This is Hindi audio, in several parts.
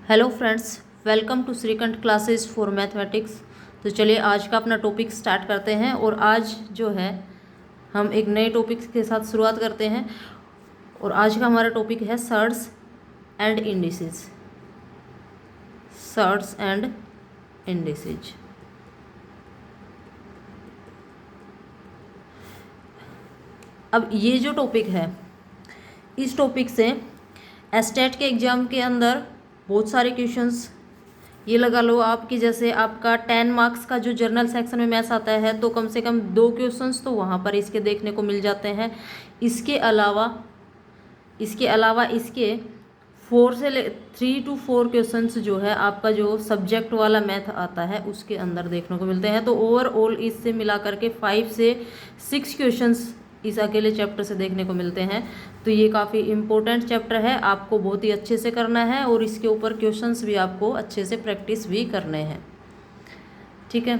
Hello friends, welcome to Shrikanth classes for mathematics. तो चलिए आज का अपना टॉपिक स्टार्ट करते हैं। और आज जो है हम एक नए टॉपिक के साथ शुरुआत करते हैं। और आज का हमारा टॉपिक है shirts and indices. Shirts and indices. अब ये जो टॉपिक है, इस टॉपिक से एस्टेट के एग्ज़ाम के अंदर बहुत सारे क्वेश्चंस ये लगा लो आपकी, जैसे आपका 10 मार्क्स का जो जर्नल सेक्शन में मैथ्स आता है तो कम से कम 2 क्वेश्चंस तो वहाँ पर इसके देखने को मिल जाते हैं। इसके अलावा इसके 3 to 4 क्वेश्चंस जो है आपका जो सब्जेक्ट वाला मैथ आता है उसके अंदर देखने को मिलते हैं। तो ओवरऑल इससे मिला करके 5 से 6 क्वेश्चंस इस अकेले चैप्टर से देखने को मिलते हैं। तो ये काफ़ी इम्पोर्टेंट चैप्टर है, आपको बहुत ही अच्छे से करना है और इसके ऊपर क्वेश्चंस भी आपको अच्छे से प्रैक्टिस भी करने हैं। ठीक है,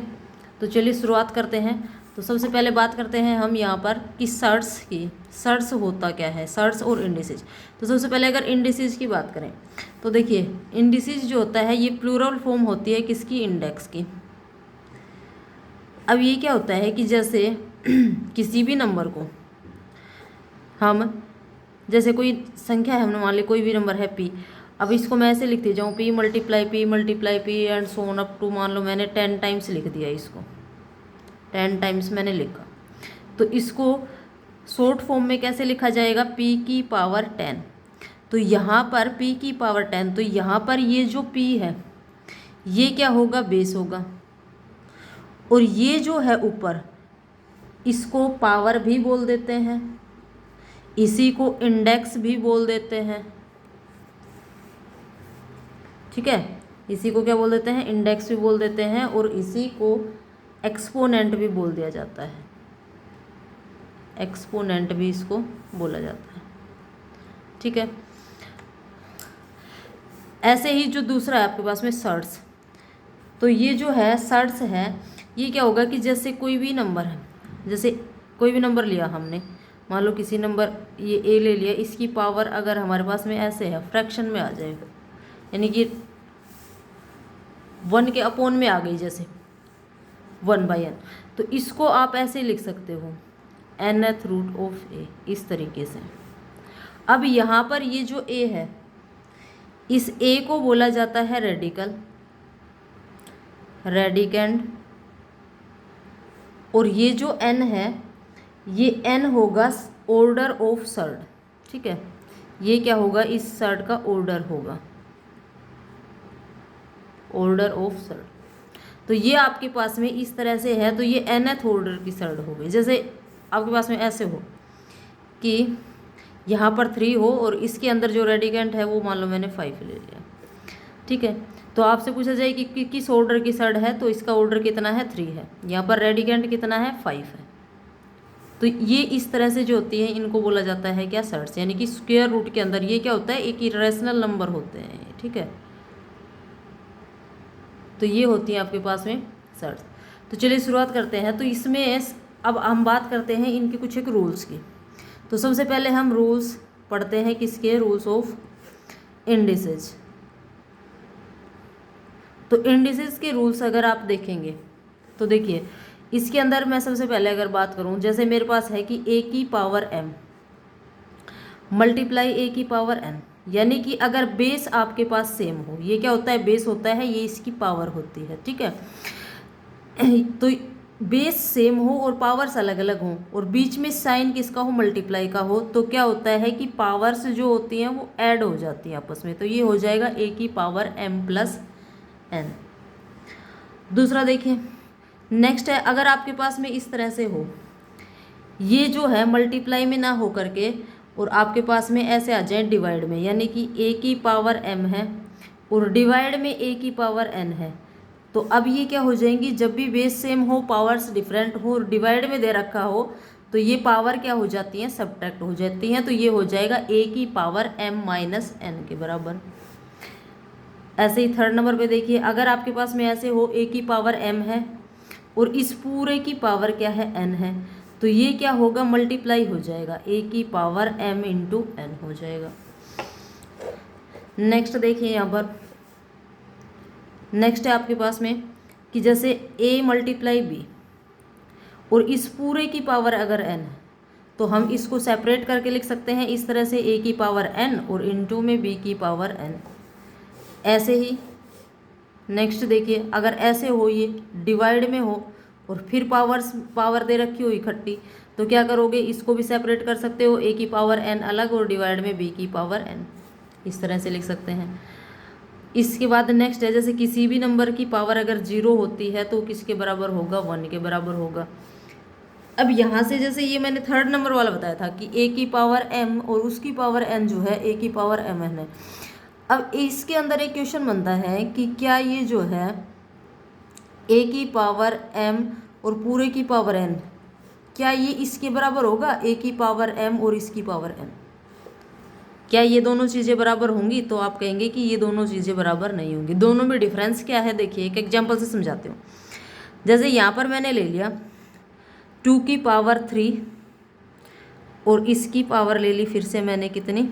तो चलिए शुरुआत करते हैं। तो सबसे पहले बात करते हैं हम यहाँ पर कि सर्ट्स की। सर्ट्स होता क्या है, सर्ट्स और इंडिसेज। तो सबसे पहले अगर इंडिसेज की बात करें तो देखिए, इंडिसेज जो होता है ये प्लूरल फॉर्म होती है किसकी, इंडेक्स की। अब ये क्या होता है कि जैसे किसी भी नंबर को हम, जैसे कोई संख्या है, हमने मान ली कोई भी नंबर है पी। अब इसको मैं ऐसे लिखती जाऊँ p multiply p and so on up to, मान लो मैंने 10 टाइम्स लिख दिया, इसको 10 टाइम्स मैंने लिखा। तो इसको शॉर्ट फॉर्म में कैसे लिखा जाएगा, p की पावर 10। तो यहाँ पर p की पावर 10, तो यहाँ पर ये जो p है ये क्या होगा, बेस होगा। और ये जो है ऊपर, इसको पावर भी बोल देते हैं, इसी को इंडेक्स भी बोल देते हैं। ठीक है, इसी को क्या बोल देते हैं, इंडेक्स भी बोल देते हैं। और इसी को एक्सपोनेंट भी बोल दिया जाता है, एक्सपोनेंट भी इसको बोला जाता है। ठीक है, ऐसे ही जो दूसरा है आपके पास में सर्ट्स। तो ये जो है सर्ट्स है, ये क्या होगा कि जैसे कोई भी नंबर है, जैसे कोई भी नंबर लिया हमने, मान लो किसी नंबर ये ए ले लिया, इसकी पावर अगर हमारे पास में ऐसे है, फ्रैक्शन में आ जाएगा, यानी कि 1 के अपॉन में आ गई, जैसे 1/n। तो इसको आप ऐसे लिख सकते हो nth रूट ऑफ ए, इस तरीके से। अब यहाँ पर ये जो a है, इस a को बोला जाता है रेडिकल, रेडिकेंड। और ये जो n है, ये n होगा ऑर्डर ऑफ सर्ड। ठीक है, ये क्या होगा, इस सर्ड का ऑर्डर होगा, ऑर्डर ऑफ सर्ड। तो ये आपके पास में इस तरह से है, तो ये nth ऑर्डर की सर्ड हो गई। जैसे आपके पास में ऐसे हो कि यहाँ पर 3 हो और इसके अंदर जो रेडिकेंट है वो मान लो मैंने 5 ले लिया। ठीक है, तो आपसे पूछा जाए कि किस ऑर्डर की सर्ड है, तो इसका ऑर्डर कितना है, 3 है। यहाँ पर रेडिकेंट कितना है, 5 है। तो ये इस तरह से जो होती है इनको बोला जाता है क्या, सर्ट्स। यानी कि स्क्वायर रूट के अंदर ये क्या होता है, एक इरेशनल नंबर होते हैं। ठीक है, तो ये होती है आपके पास में सर्ट्स। तो चलिए शुरुआत करते हैं। तो इसमें अब हम बात करते हैं इनके कुछ एक रूल्स की। तो सबसे पहले हम रूल्स पढ़ते हैं किसके, रूल्स ऑफ इंडिसेज। तो इंडिसेज के रूल्स अगर आप देखेंगे तो देखिए, इसके अंदर मैं सबसे पहले अगर बात करूं, जैसे मेरे पास है कि a की पावर m मल्टीप्लाई a की पावर n, यानी कि अगर बेस आपके पास सेम हो, ये क्या होता है, बेस होता है, ये इसकी पावर होती है। ठीक है, तो बेस सेम हो और पावर्स अलग अलग हों और बीच में साइन किसका हो, मल्टीप्लाई का हो, तो क्या होता है कि पावर्स जो होती हैं वो ऐड हो जाती हैं आपस में। तो ये हो जाएगा a की पावर m प्लस n। दूसरा देखिए, नेक्स्ट है, अगर आपके पास में इस तरह से हो, ये जो है मल्टीप्लाई में ना हो करके और आपके पास में ऐसे आ जाए डिवाइड में, यानी कि a की पावर m है और डिवाइड में a की पावर n है। तो अब ये क्या हो जाएंगी, जब भी बेस सेम हो, पावर्स डिफरेंट हो और डिवाइड में दे रखा हो, तो ये पावर क्या हो जाती हैं, सब्ट्रैक्ट हो जाती हैं। तो ये हो जाएगा a की पावर m माइनस n के बराबर। ऐसे ही थर्ड नंबर पे देखिए, अगर आपके पास में ऐसे हो a की पावर m है और इस पूरे की पावर क्या है, n है, तो ये क्या होगा, मल्टीप्लाई हो जाएगा, a की पावर m इंटू n हो जाएगा। नेक्स्ट देखिए यहाँ पर नेक्स्ट है आपके पास में कि जैसे a मल्टीप्लाई b और इस पूरे की पावर अगर n है तो हम इसको सेपरेट करके लिख सकते हैं इस तरह से a की पावर n और इनटू में b की पावर n। ऐसे ही नेक्स्ट देखिए, अगर ऐसे हो ये डिवाइड में हो और फिर पावर दे रखी हो इकट्ठी, तो क्या करोगे, इसको भी सेपरेट कर सकते हो, a की पावर n अलग और डिवाइड में b की पावर n, इस तरह से लिख सकते हैं। इसके बाद नेक्स्ट है, जैसे किसी भी नंबर की पावर अगर 0 होती है तो किसके बराबर होगा, 1 के बराबर होगा। अब यहाँ से जैसे ये मैंने थर्ड नंबर वाला बताया था कि a की पावर m और उसकी पावर n जो है a की पावर mn है। अब इसके अंदर एक क्वेश्चन बनता है कि क्या ये जो है a की पावर m और पूरे की पावर n, क्या ये इसके बराबर होगा, a की पावर m और इसकी पावर n, क्या ये दोनों चीज़ें बराबर होंगी? तो आप कहेंगे कि ये दोनों चीज़ें बराबर नहीं होंगी। दोनों में डिफरेंस क्या है, देखिए एक एग्जांपल से समझाती हूँ। जैसे यहाँ पर मैंने ले लिया 2 की पावर 3 और इसकी पावर ले ली फिर से मैंने कितनी,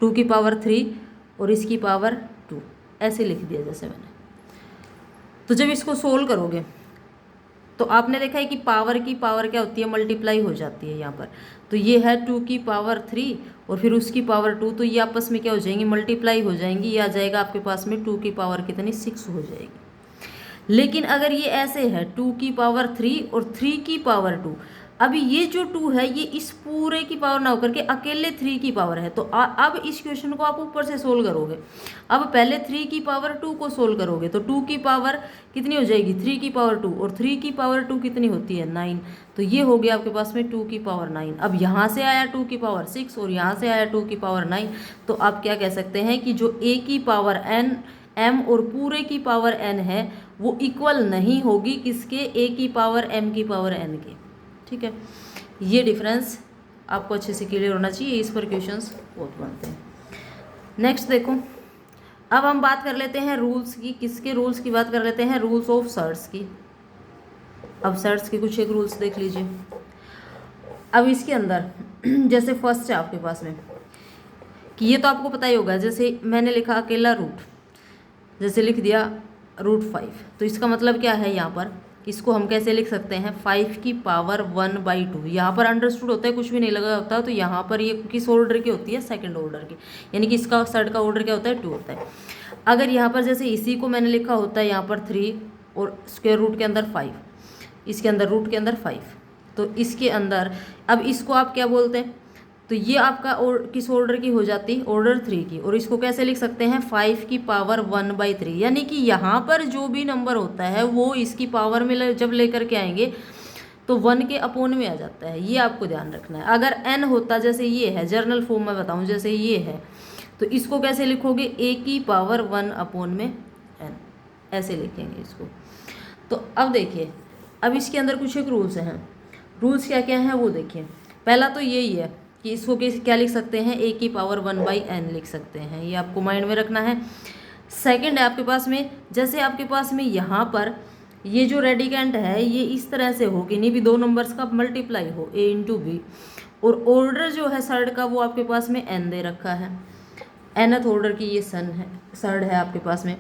2 की पावर 3 और इसकी पावर 2, ऐसे लिख दिया जैसे मैंने। तो जब इसको सोल्व करोगे तो आपने देखा है कि पावर की पावर क्या होती है, मल्टीप्लाई हो जाती है यहाँ पर। तो ये है 2 की पावर 3 और फिर उसकी पावर 2, तो ये आपस में क्या हो जाएंगी, मल्टीप्लाई हो जाएंगी। ये आ जाएगा आपके पास में 2 की पावर कितनी, 6 हो जाएगी। लेकिन अगर ये ऐसे है 2 की पावर 3 और 3 की पावर 2, अभी ये जो 2 है ये इस पूरे की पावर ना होकर के अकेले 3 की पावर है। तो अब इस क्वेश्चन को आप ऊपर से सोल्व करोगे। अब पहले 3 की पावर 2 को सोल्व करोगे तो 2 की पावर कितनी हो जाएगी, 3 की पावर 2 और 3 की पावर 2 कितनी होती है, 9। तो ये हो गया आपके पास में 2 की पावर 9। अब यहाँ से आया 2 की पावर 6 और यहाँ से आया 2 की पावर 9। तो आप क्या कह सकते हैं कि जो a की पावर n m और पूरे की पावर n है वो इक्वल नहीं होगी किसके, a की पावर m की पावर n के। ठीक है, ये डिफरेंस आपको अच्छे से क्लियर होना चाहिए, इस पर क्वेश्चंस बहुत बनते हैं। नेक्स्ट देखो, अब हम बात कर लेते हैं रूल्स की। किसके रूल्स की बात कर लेते हैं, रूल्स ऑफ सर्ट्स की। अब सर्ट्स के कुछ एक रूल्स देख लीजिए। अब इसके अंदर जैसे फर्स्ट है आपके पास में कि ये तो आपको पता ही होगा, जैसे मैंने लिखा अकेला रूट, जैसे लिख दिया √5, तो इसका मतलब क्या है, यहाँ पर इसको हम कैसे लिख सकते हैं, 5 की पावर 1/2। यहाँ पर अंडरस्टूड होता है, कुछ भी नहीं लगा होता, तो यहाँ पर ये किस ऑर्डर की होती है, सेकंड ऑर्डर की, यानी कि इसका सर्ट का ऑर्डर क्या होता है, 2 होता है। अगर यहाँ पर जैसे इसी को मैंने लिखा होता है यहाँ पर 3 और स्क्वायर रूट के अंदर 5, इसके अंदर रूट के अंदर 5, तो इसके अंदर अब इसको आप क्या बोलते हैं, तो ये आपका किस ऑर्डर की हो जाती है, ऑर्डर 3 की। और इसको कैसे लिख सकते हैं, 5 की पावर 1/3, यानी कि यहाँ पर जो भी नंबर होता है वो इसकी पावर में जब लेकर के आएंगे तो 1 के अपोन में आ जाता है, ये आपको ध्यान रखना है। अगर n होता, जैसे ये है, जर्नल फॉर्म में बताऊँ, जैसे ये है, तो इसको कैसे लिखोगे, a की पावर 1/n, ऐसे लिखेंगे इसको। तो अब देखिए, अब इसके अंदर कुछ एक रूल्स हैं। रूल्स क्या क्या हैं वो देखिए। पहला तो यही है कि इसको क्या लिख सकते हैं, a की पावर 1/n लिख सकते हैं, ये आपको माइंड में रखना है। सेकंड है आपके पास में, जैसे आपके पास में यहाँ पर ये जो रेडिकेंट है ये इस तरह से हो कि नहीं भी 2 नंबर्स का मल्टीप्लाई हो, a इंटू बी, और ऑर्डर जो है सर्ड का वो आपके पास में n दे रखा है, nth ऑर्डर की ये सर्ड है आपके पास में।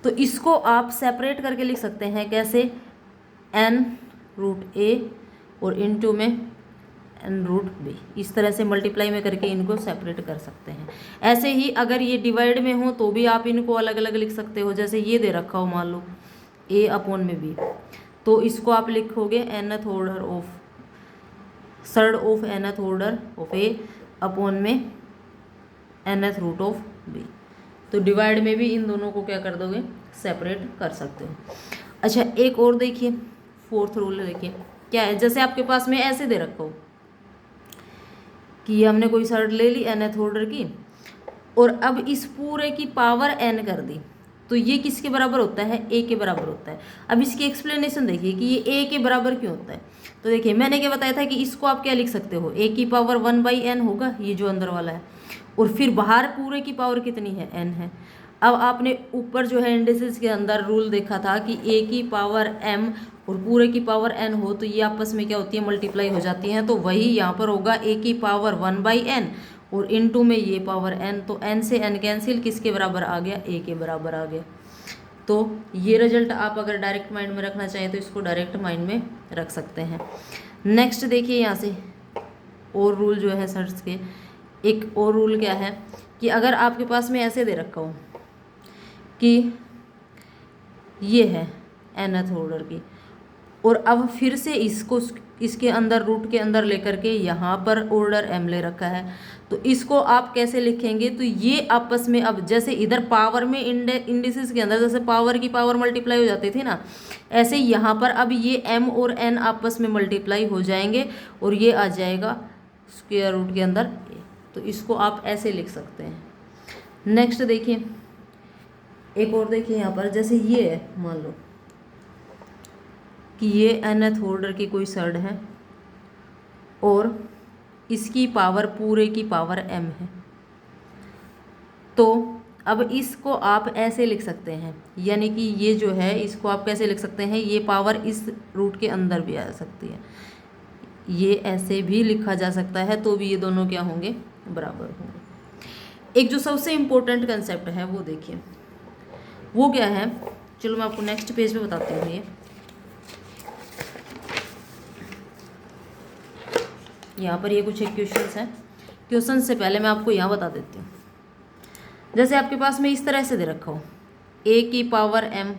तो इसको आप सेपरेट करके लिख सकते हैं, कैसे, n√a और इनटू में n√b, इस तरह से मल्टीप्लाई में करके इनको सेपरेट कर सकते हैं। ऐसे ही अगर ये डिवाइड में हो तो भी आप इनको अलग अलग लिख सकते हो, जैसे ये दे रखा हो मान लो a/b, तो इसको आप लिखोगे nth order of surd of nth order of a upon में nth रूट ऑफ b। तो डिवाइड में भी इन दोनों को क्या कर दोगे, सेपरेट कर सकते हो। अच्छा, एक और देखिए, फोर्थ रूल देखिए क्या है। जैसे आपके पास में ऐसे दे रखा हो कि हमने कोई सर्ड ले ली nth ऑर्डर की और अब इस पूरे की पावर n कर दी, तो ये किसके बराबर होता है, a के बराबर होता है। अब इसकी एक्सप्लेनेशन देखिए कि ये a के बराबर क्यों होता है। तो देखिए मैंने क्या बताया था कि इसको आप क्या लिख सकते हो, a की पावर 1/n होगा, ये जो अंदर वाला है, और फिर बाहर पूरे की पावर कितनी है, n है। अब आपने ऊपर जो है इंडिसेस के अंदर रूल देखा था कि a की पावर m और पूरे की पावर n हो तो ये आपस में क्या होती है, मल्टीप्लाई हो जाती हैं। तो वही यहाँ पर होगा a की पावर 1/n और इनटू में ये पावर n, तो n से n कैंसिल, किसके बराबर आ गया, a के बराबर आ गया। तो ये रिजल्ट आप अगर डायरेक्ट माइंड में रखना चाहें तो इसको डायरेक्ट माइंड में रख सकते हैं। नेक्स्ट देखिए यहाँ से और रूल जो है सर्च के, एक और रूल क्या है कि अगर आपके पास में ऐसे दे रखा हो कि ये है nth ऑर्डर की, और अब फिर से इसको इसके अंदर रूट के अंदर लेकर के यहाँ पर ऑर्डर m ले रखा है, तो इसको आप कैसे लिखेंगे? तो ये आपस में, अब जैसे इधर पावर में इंडिसेस के अंदर जैसे पावर की पावर मल्टीप्लाई हो जाती थी ना, ऐसे यहाँ पर अब ये m और n आपस में मल्टीप्लाई हो जाएंगे और ये आ जाएगा स्क्वायर रूट के अंदर a। तो इसको आप ऐसे लिख सकते हैं। नेक्स्ट देखिए एक और देखिए यहाँ पर, जैसे ये है, मान लो कि ये nth ऑर्डर की कोई सर्ड है और इसकी पावर पूरे की पावर m है, तो अब इसको आप ऐसे लिख सकते हैं, यानी कि ये जो है इसको आप कैसे लिख सकते हैं? ये पावर इस रूट के अंदर भी आ सकती है, ये ऐसे भी लिखा जा सकता है, तो भी ये दोनों क्या होंगे? बराबर होंगे। एक जो सबसे इम्पोर्टेंट कंसेप्ट है वो देखिए, वो क्या है? चलो मैं आपको नेक्स्ट पेज पे बताती हूँ। ये यहाँ पर ये कुछ एक क्वेश्चंस हैं। क्वेश्चन से पहले मैं आपको यहाँ बता देती हूँ। जैसे आपके पास में इस तरह से दे रखा हो a की पावर m,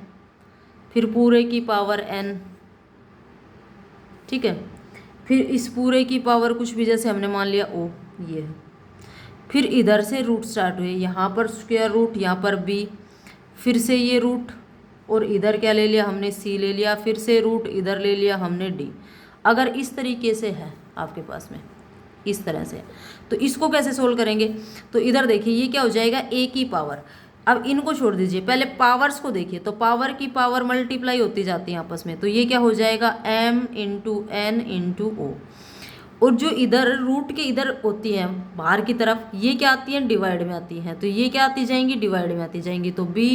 फिर पूरे की पावर n, ठीक है, फिर इस पूरे की पावर कुछ भी, जैसे हमने मान लिया o, ये है, फिर इधर से रूट स्टार्ट हुए, यहाँ पर स्क्वायर रूट, यहाँ पर b, फिर से ये रूट, और इधर क्या ले लिया हमने? c ले लिया, फिर से रूट इधर ले लिया हमने d। अगर इस तरीके से है आपके पास में, इस तरह से, तो इसको कैसे सोल्व करेंगे? तो इधर देखिए ये क्या हो जाएगा? a की पावर, अब इनको छोड़ दीजिए, पहले पावर्स को देखिए, तो पावर की पावर मल्टीप्लाई होती जाती है आपस में, तो ये क्या हो जाएगा? m into n into o। और जो इधर रूट के इधर होती है बाहर की तरफ, ये क्या आती है? डिवाइड में आती हैं, तो ये क्या आती जाएंगी? डिवाइड में आती जाएंगी, तो b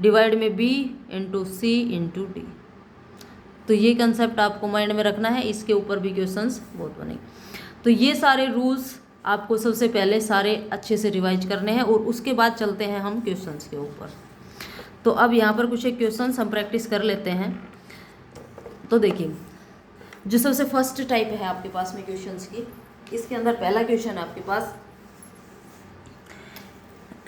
डिवाइड में b into c into d। तो ये कंसेप्ट आपको माइंड में रखना है, इसके ऊपर भी क्वेश्चंस बहुत बनेंगे। तो ये सारे रूल्स आपको सबसे पहले सारे अच्छे से रिवाइज करने हैं और उसके बाद चलते हैं हम क्वेश्चंस के ऊपर। तो अब यहाँ पर कुछ एक क्वेश्चंस हम प्रैक्टिस कर लेते हैं। तो देखिए जो सबसे फर्स्ट टाइप है आपके पास में क्वेश्चंस की, इसके अंदर पहला क्वेश्चन है आपके पास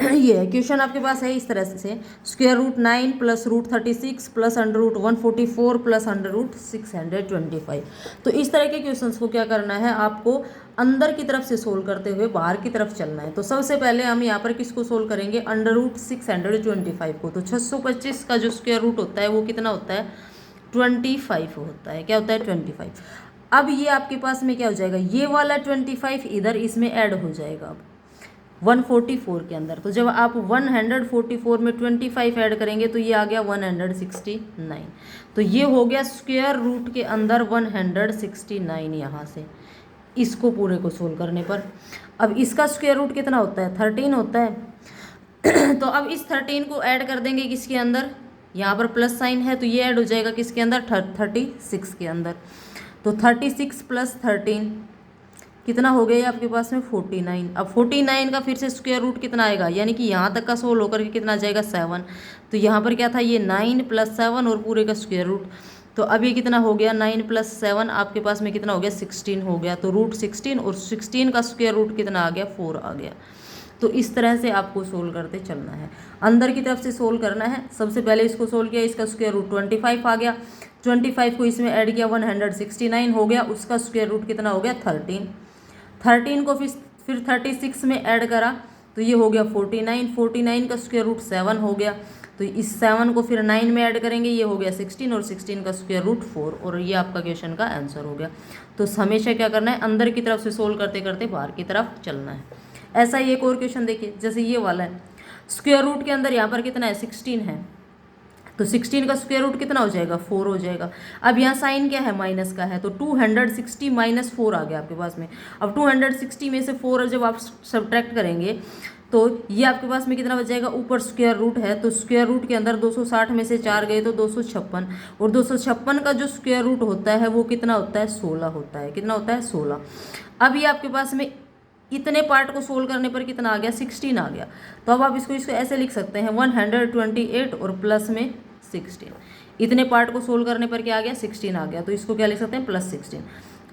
ये है। क्वेश्चन आपके पास है इस तरह से, square root 9 plus root 36 plus under root 144 plus under root 625। तो इस तरह के क्वेश्चंस को क्या करना है? आपको अंदर की तरफ से सोल्व करते हुए बाहर की तरफ चलना है। तो सबसे पहले हम यहाँ पर किसको सोल्व करेंगे? अंडर रूट 625 को। तो 625 का जो स्क्वायर रूट होता है वो कितना होता है? 25 होता है। क्या होता है? 25। अब ये आपके पास में क्या हो जाएगा? ये वाला 25 इधर इसमें ऐड हो जाएगा अब 144 के अंदर। तो जब आप 144 में 25 ऐड करेंगे तो ये आ गया 169। तो ये हो गया स्क्वायर रूट के अंदर 169 यहाँ से, इसको पूरे को सोल्व करने पर। अब इसका स्क्वायर रूट कितना होता है? 13 होता है। तो अब इस 13 को ऐड कर देंगे किसके अंदर? यहाँ पर प्लस साइन है तो ये ऐड हो जाएगा किसके अंदर? 36 के अंदर। तो 36 प्लस 13 कितना हो गया आपके पास में? 49। अब 49 का फिर से स्क्वायर रूट कितना आएगा? यानी कि यहाँ तक का सोल्व होकर के कितना आ जाएगा? 7। तो यहाँ पर क्या था? ये 9 प्लस 7 और पूरे का स्क्वायर रूट। तो अब ये कितना हो गया? 9 प्लस 7 आपके पास में कितना हो गया? 16 हो गया। तो रूट 16 और 16 का स्क्वायर रूट कितना आ गया? 4 आ गया। तो इस तरह से आपको सोल्व करते चलना है, अंदर की तरफ से सोल्व करना है। सबसे पहले इसको सोल्व किया, इसका स्क्वायर रूट 25 आ गया। 25 को इसमें ऐड किया 169 हो गया। उसका स्क्वायर रूट कितना हो गया? 13 को फिर 36 में ऐड करा तो ये हो गया 49। 49 का स्क्वायर रूट 7 हो गया। तो इस 7 को फिर 9 में ऐड करेंगे, ये हो गया 16 और 16 का स्क्वायर रूट 4 और ये आपका क्वेश्चन का आंसर हो गया। तो हमेशा क्या करना है? अंदर की तरफ से सोल्व करते करते बाहर की तरफ चलना है। ऐसा ही एक और क्वेश्चन देखिए, जैसे ये वाला है, स्क्वायर रूट के अंदर यहाँ पर कितना है? 16 है। तो 16 का स्क्वायर रूट कितना हो जाएगा? 4 हो जाएगा। अब यहाँ साइन क्या है? माइनस का है, तो 260 माइनस 4 आ गया आपके पास में। अब 260 में से 4 जब आप सब्ट्रैक्ट करेंगे तो ये आपके पास में कितना बच जाएगा? ऊपर स्क्वायर रूट है तो स्क्वायर रूट के अंदर 260 में से 4 गए तो 256, और 256 का जो स्क्वायर रूट होता है वो कितना होता है? 16 होता है। कितना होता है? 16। अब ये आपके पास में इतने पार्ट को सोल्व करने पर कितना आ गया, 16 आ गया। तो अब आप इसको ऐसे लिख सकते हैं 128 और प्लस में 16। इतने पार्ट को सोल्व करने पर क्या आ गया, 16 आ गया। तो इसको क्या लिख सकते हैं, +16।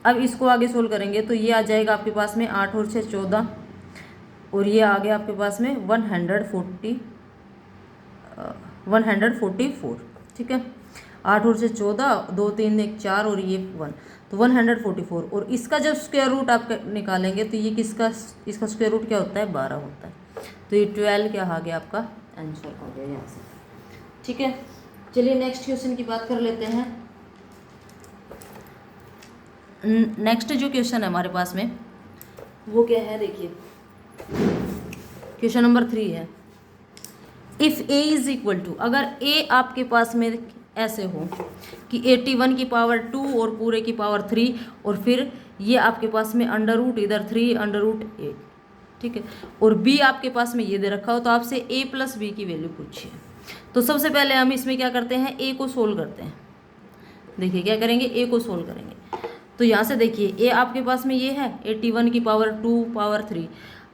अब इसको आगे सोल्व करेंगे तो ये आ जाएगा आपके पास में 8 और 6 14, और ये आ गया आपके पास में 144। ठीक है, 8 और 6 14, 2 3 1 4 और ये 1, तो 144। और इसका जब स्क्वायर रूट आप निकालेंगे तो ये इसका स्क्वायर रूट क्या होता है, 12 होता है। तो ये 12 क्या आ गया, आपका आंसर आ गया यहाँ से। ठीक है, चलिए नेक्स्ट क्वेश्चन की बात कर लेते हैं। नेक्स्ट जो क्वेश्चन है हमारे पास में वो क्या है, देखिए क्वेश्चन नंबर 3 है। If a is equal to, अगर a आपके पास में ऐसे हो कि 81 की पावर 2 और पूरे की पावर 3, और फिर ये आपके पास में √ इधर 3 √8, ठीक है, और b आपके पास में ये दे रखा हो, तो आपसे a + b की वैल्यू पूछिए। तो सबसे पहले हम इसमें क्या करते हैं, a को सोल्व करते हैं। देखिए क्या करेंगे, a को सोल्व करेंगे। तो यहाँ से देखिए a आपके पास में ये है 81 की पावर 2 पावर 3।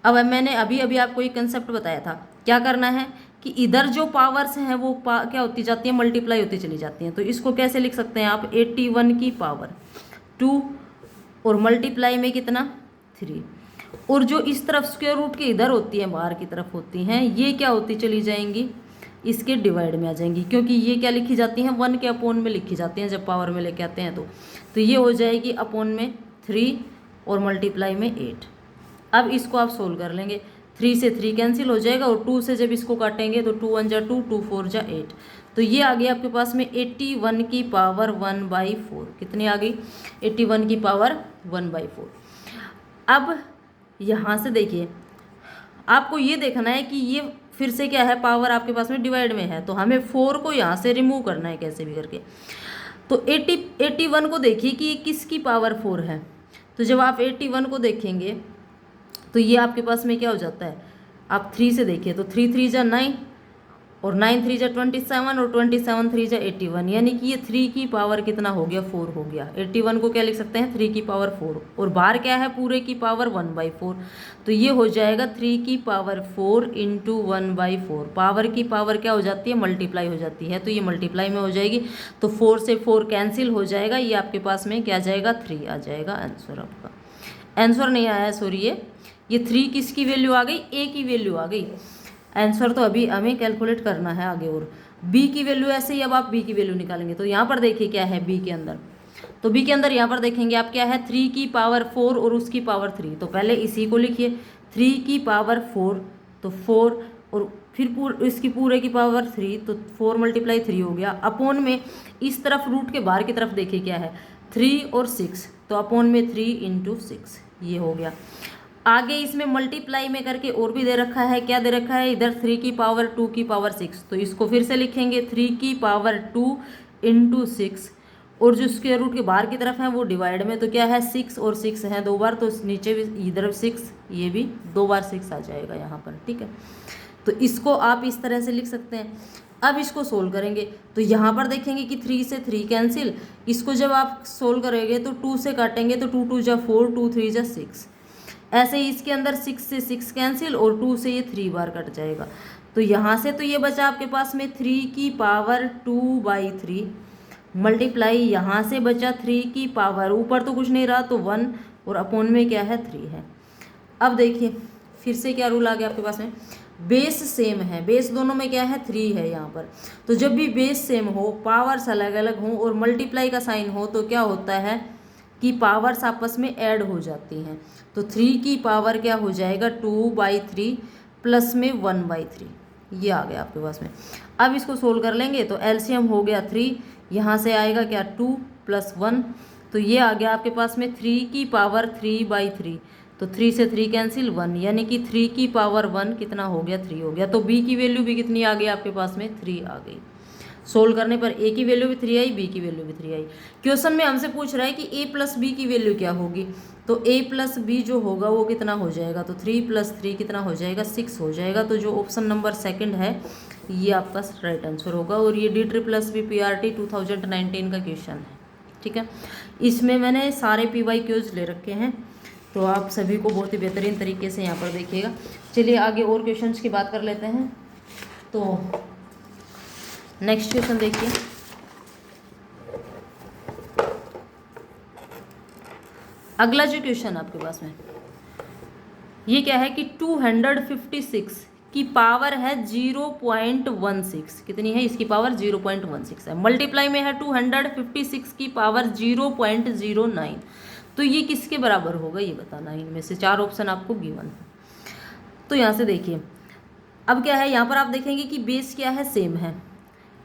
अब मैंने अभी आपको एक कंसेप्ट बताया था, क्या करना है कि इधर जो पावर्स हैं वो क्या होती जाती हैं, मल्टीप्लाई होती चली जाती हैं। तो इसको कैसे लिख सकते हैं आप, 81 की पावर 2 और मल्टीप्लाई में कितना 3, और जो इस तरफ स्क्वायर रूट के इधर होती हैं, बाहर की तरफ होती हैं, ये क्या होती चली जाएंगी, इसके डिवाइड में आ जाएंगी, क्योंकि ये क्या लिखी जाती हैं, 1 के अपोन में लिखी जाती हैं जब पावर में लेके आते हैं। तो ये हो जाएगी अपोन में 3 और मल्टीप्लाई में 8। अब इसको आप सोल्व कर लेंगे, 3 से 3 कैंसिल हो जाएगा, और 2 से जब इसको काटेंगे तो 2 1 जा 2, 2 4 जा 8। तो ये आ गया आपके पास में 81 की पावर 1/4। कितनी आ गई, 81 की पावर 1/4। अब यहाँ से देखिए आपको ये देखना है कि ये फिर से क्या है, पावर आपके पास में डिवाइड में है, तो हमें 4 को यहाँ से रिमूव करना है कैसे भी करके। तो 81 को देखिए कि ये किसकी पावर 4 है। तो जब आप 81 को देखेंगे तो ये आपके पास में क्या हो जाता है, आप 3 से देखिए तो 3 3 जा 9, और 9 3 जा 27, और 27 3 जा 81, यानी कि ये 3 की पावर कितना हो गया, 4 हो गया। 81 को क्या लिख सकते हैं, 3 की पावर 4, और बाहर क्या है, पूरे की पावर 1/4। तो ये हो जाएगा 3 की पावर 4 × 1/4। पावर की पावर क्या हो जाती है, मल्टीप्लाई हो जाती है, तो ये मल्टीप्लाई में हो जाएगी। तो 4 से 4 कैंसिल हो जाएगा, ये आपके पास में क्या आ जाएगा, 3 आ जाएगा आंसर आपका। आंसर नहीं आया, सॉरी, ये 3 किसकी वैल्यू आ गई, a की वैल्यू आ गई। आंसर तो अभी हमें कैलकुलेट करना है आगे, और b की वैल्यू ऐसे ही। अब आप b की वैल्यू निकालेंगे तो यहाँ पर देखिए क्या है b के अंदर, तो b के अंदर यहाँ पर देखेंगे आप क्या है, 3 की पावर 4 और उसकी पावर 3। तो पहले इसी को लिखिए, 3 की पावर 4 तो 4, और फिर इसकी पूरे की पावर 3, तो 4 × 3 हो गया। अपोन में इस तरफ रूट के बाहर की तरफ देखिए क्या है, 3 और 6, तो अपोन में 3 × 6 ये हो गया। आगे इसमें मल्टीप्लाई में करके और भी दे रखा है, क्या दे रखा है, इधर 3 की पावर 2 की पावर 6, तो इसको फिर से लिखेंगे 3 की पावर 2 × 6, और जो स्क्वायर रूट के बाहर की तरफ है वो डिवाइड में, तो क्या है 6 और 6 हैं 2 बार, तो नीचे भी इधर 6, ये भी 2 बार 6 आ जाएगा यहाँ पर। ठीक है, तो इसको आप इस तरह से लिख सकते हैं। अब इसको सोल्व करेंगे तो यहाँ पर देखेंगे कि 3 से 3 कैंसिल, इसको जब आप सोल्व करेंगे तो 2 से काटेंगे तो 2 2 जा 4, 2 3 जा 6। ऐसे ही इसके अंदर 6 से 6 कैंसिल, और 2 से ये 3 बार कट जाएगा। तो यहाँ से तो ये बचा आपके पास में 3 की पावर 2/3 मल्टीप्लाई, यहाँ से बचा 3 की पावर, ऊपर तो कुछ नहीं रहा तो 1, और अपोन में क्या है 3 है। अब देखिए फिर से क्या रूल आ गया आपके पास में, बेस सेम है, बेस दोनों में क्या है 3 है यहाँ पर। तो जब भी बेस सेम हो, पावर्स अलग अलग हों और मल्टीप्लाई का साइन हो, तो क्या होता है कि पावर्स आपस में ऐड हो जाती हैं। तो 3 की पावर क्या हो जाएगा 2/3 प्लस में 1/3, ये आ गया आपके पास में। अब इसको सोल्व कर लेंगे तो एलसीएम हो गया 3, यहाँ से आएगा क्या 2 + 1, तो ये आ गया आपके पास में 3 की पावर 3/3, तो 3 से 3 कैंसिल 1, यानी कि 3 की पावर 1 कितना हो गया 3 हो गया। तो b की वैल्यू भी कितनी आ गई आपके पास में 3 आ गई। सोल्व करने पर a की वैल्यू भी 3 आई, b की वैल्यू भी 3 आई। क्वेश्चन में हमसे पूछ रहा है कि a + b की वैल्यू क्या होगी, तो a + b जो होगा वो कितना हो जाएगा, तो 3 + 3 कितना हो जाएगा 6 हो जाएगा। तो जो ऑप्शन नंबर 2 है ये आपका राइट आंसर होगा, और ये DSSS PRT 2019 का क्वेश्चन है। ठीक है, इसमें मैंने सारे PYQs ले रखे हैं, तो आप सभी को बहुत ही बेहतरीन तरीके से यहाँ पर देखिएगा। चलिए आगे और क्वेश्चंस की बात कर लेते हैं। तो नेक्स्ट क्वेश्चन देखिए, अगला जो क्वेश्चन आपके पास में ये क्या है कि 256 की पावर है 0.16। कितनी है इसकी पावर? 0.16 है। मल्टीप्लाई में है 256 की पावर 0.09। तो ये किसके बराबर होगा ये बताना है। इनमें से 4 ऑप्शन आपको गिवन है। तो यहाँ से देखिए, अब क्या है, यहाँ पर आप देखेंगे कि बेस क्या है, सेम है।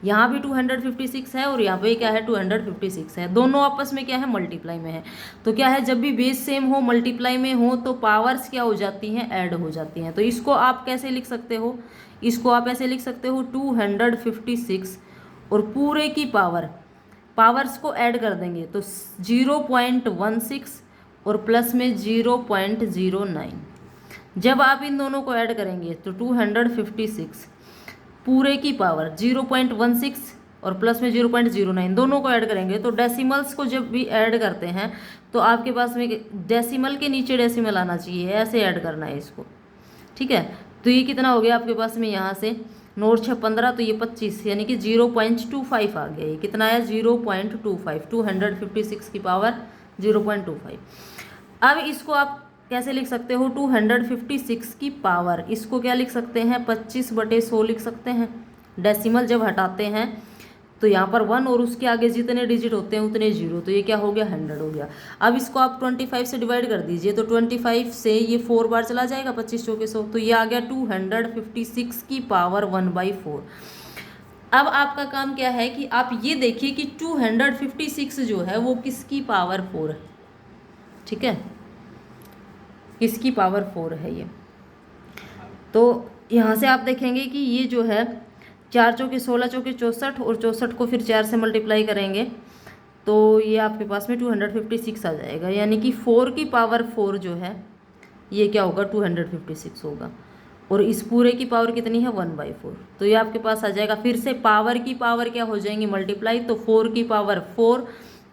यहाँ भी 256 है और यहाँ पे क्या है 256 है। दोनों आपस में क्या है, मल्टीप्लाई में है। तो क्या है, जब भी बेस सेम हो, मल्टीप्लाई में हो, तो पावर्स क्या हो जाती हैं, ऐड हो जाती हैं। तो इसको आप कैसे लिख सकते हो? इसको आप ऐसे लिख सकते हो 256 और पूरे की पावर्स को ऐड कर देंगे तो 0.16 और प्लस में 0.09। जब आप इन दोनों को ऐड करेंगे तो 256 पूरे की पावर 0.16 और प्लस में 0.09 दोनों को ऐड करेंगे तो डेसिमल्स को जब भी ऐड करते हैं तो आपके पास में डेसिमल के नीचे डेसिमल आना चाहिए, ऐसे ऐड करना है इसको। ठीक है, तो ये कितना हो गया आपके पास में, यहाँ से 9 6 15, तो ये 25 यानी कि 0.25 आ गया। ये कितना आया? 0.25। 256 की पावर 0.25। अब इसको आप कैसे लिख सकते हो? 256 की पावर, इसको क्या लिख सकते हैं, 25/100 लिख सकते हैं। डेसिमल जब हटाते हैं तो यहाँ पर 1 और उसके आगे जितने डिजिट होते हैं उतने 0, तो ये क्या हो गया, 100 हो गया। अब इसको आप 25 से डिवाइड कर दीजिए तो 25 से ये 4 बार चला जाएगा, 25 चौके 100, तो ये आ गया 256 की पावर 1/4। अब आपका काम क्या है कि आप ये देखिए कि 256 जो है वो किसकी पावर 4 है। ठीक है, किसकी पावर 4 है ये। तो यहाँ से आप देखेंगे कि ये जो है 4 चौके 16 चौके 64 और 64 को फिर 4 से मल्टीप्लाई करेंगे तो ये आपके पास में 256 आ जाएगा। यानी कि 4 की पावर 4 जो है ये क्या होगा, 256 होगा। और इस पूरे की पावर कितनी है, 1/4। तो ये आपके पास आ जाएगा। फिर से पावर की पावर क्या हो जाएंगी, मल्टीप्लाई। तो 4 की पावर 4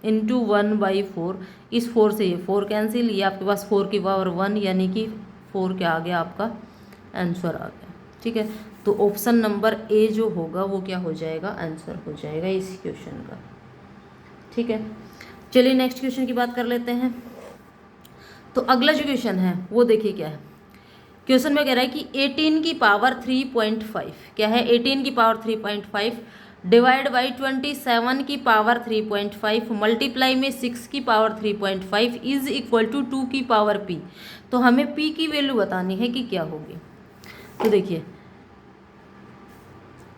इंटू 1/4। इस 4 से ये 4 कैंसिल, ये आपके पास 4 की पावर 1 यानी कि 4 क्या आ गया, आपका आंसर आ गया। ठीक है, तो ऑप्शन नंबर ए जो होगा वो क्या हो जाएगा, आंसर हो जाएगा इस क्वेश्चन का। ठीक है, चलिए नेक्स्ट क्वेश्चन की बात कर लेते हैं। तो अगला जो क्वेश्चन है वो देखिए क्या है। क्वेश्चन में कह रहा है कि 18 की पावर 3.5 क्या है, 18 की पावर 3.5 डिवाइड बाई 27 की पावर 3.5 मल्टीप्लाई में 6 की पावर 3.5 इज इक्वल टू 2 की पावर p। तो हमें p की वैल्यू बतानी है कि क्या होगी। तो देखिए,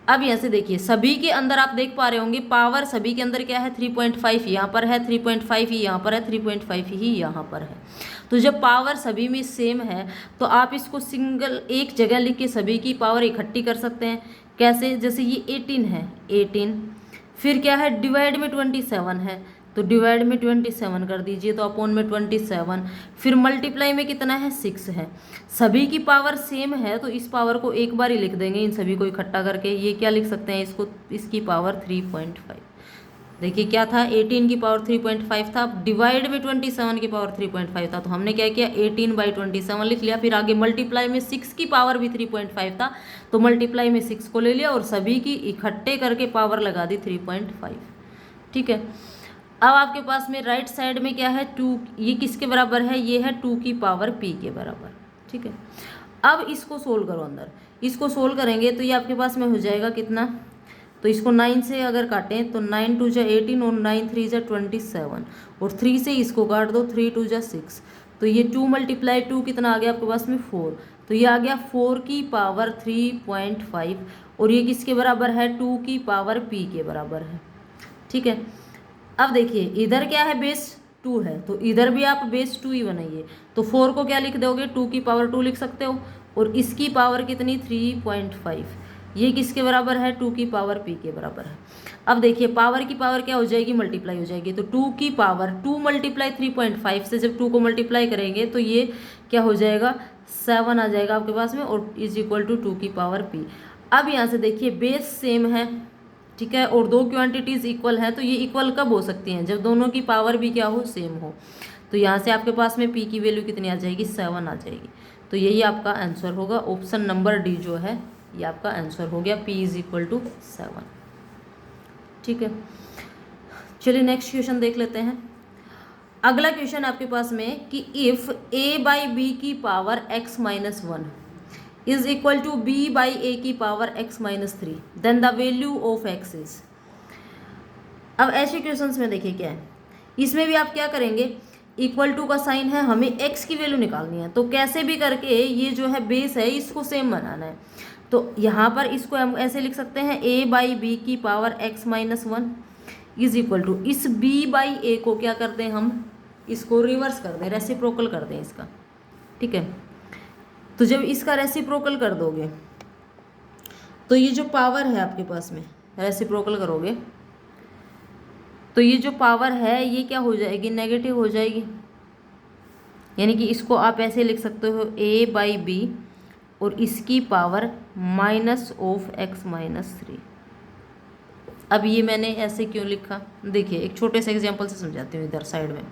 अब यहाँ से देखिए, सभी के अंदर आप देख पा रहे होंगे पावर सभी के अंदर क्या है, 3.5 यहाँ पर है, 3.5 ही यहाँ पर है, 3.5 ही यहाँ पर है। तो जब पावर सभी में सेम है तो आप इसको सिंगल एक जगह लिख के सभी की पावर इकट्ठी कर सकते हैं। कैसे? जैसे ये 18 है, 18 फिर क्या है, डिवाइड में 27 है तो डिवाइड में 27 कर दीजिए तो अपॉन में 27, फिर मल्टीप्लाई में कितना है, 6 है। सभी की पावर सेम है तो इस पावर को एक बार ही लिख देंगे, इन सभी को इकट्ठा करके। ये क्या लिख सकते हैं इसको, इसकी पावर 3.5। देखिए क्या था, 18 की पावर 3.5 था, डिवाइड में 27 की पावर 3.5 था। तो हमने क्या किया, 18/27 लिख लिया। फिर आगे मल्टीप्लाई में 6 की पावर भी 3.5 था तो मल्टीप्लाई में 6 को ले लिया और सभी की इकट्ठे करके पावर लगा दी 3.5। ठीक है, अब आपके पास में राइट साइड में क्या है, 2, ये किसके बराबर है, ये है 2 की पावर p के बराबर। ठीक है, अब इसको सोल्व करो अंदर, इसको सोल्व करेंगे तो ये आपके पास में हो जाएगा कितना, तो इसको 9 से अगर काटें तो 9 2 जा 18 और 9 3 जा 27 और 3 से इसको काट दो, 3 2 जा 6, तो ये 2 × 2 कितना आ गया आपके पास में 4। तो ये आ गया 4 की पावर 3.5 और ये किसके बराबर है, 2 की पावर p के बराबर है। ठीक है, अब देखिए इधर क्या है, बेस 2 है तो इधर भी आप बेस 2 ही बनाइए। तो 4 को क्या लिख दोगे, 2 की पावर 2 लिख सकते हो और इसकी पावर कितनी, 3.5। ये किसके बराबर है, 2 की पावर p के बराबर है। अब देखिए पावर की पावर क्या हो जाएगी, मल्टीप्लाई हो जाएगी। तो 2 की पावर 2 × 3.5 से जब 2 को मल्टीप्लाई करेंगे तो ये क्या हो जाएगा, 7 आ जाएगा आपके पास में और इज इक्वल टू 2 की पावर p। अब यहाँ से देखिए बेस सेम है, ठीक है, और दो क्वांटिटीज़ इक्वल हैं। तो ये इक्वल कब हो सकती हैं, जब दोनों की पावर भी क्या हो, सेम हो। तो यहाँ से आपके पास में p की वैल्यू कितनी आ जाएगी, 7 आ जाएगी। तो यही आपका आंसर होगा, ऑप्शन नंबर डी जो है ये आपका आंसर हो गया, p = 7। ठीक है, चलिए नेक्स्ट क्वेश्चन देख लेते हैं। अगला क्वेश्चन आपके पास में कि if a/b x - 1 = b/a x - 3 then the value of x is. अब ऐसे क्वेश्चंस में देखिए क्या है, इसमें भी आप क्या करेंगे, इक्वल टू का साइन है, हमें x की वैल्यू निकालनी है। तो कैसे भी करके ये जो है बेस है इसको सेम बनाना है। तो यहाँ पर इसको हम ऐसे लिख सकते हैं a/b x - 1 = इस b/a को क्या कर दें, हम इसको रिवर्स कर दें, रेसिप्रोकल कर दें इसका। ठीक है, तो जब इसका रेसिप्रोकल कर दोगे तो ये जो पावर है आपके पास में, रेसिप्रोकल करोगे तो ये जो पावर है ये क्या हो जाएगी, नेगेटिव हो जाएगी। यानी कि इसको आप ऐसे लिख सकते हो a/b और इसकी पावर -(x - 3)। अब ये मैंने ऐसे क्यों लिखा, देखिए एक छोटे से एग्जांपल से समझाती हूँ। इधर साइड में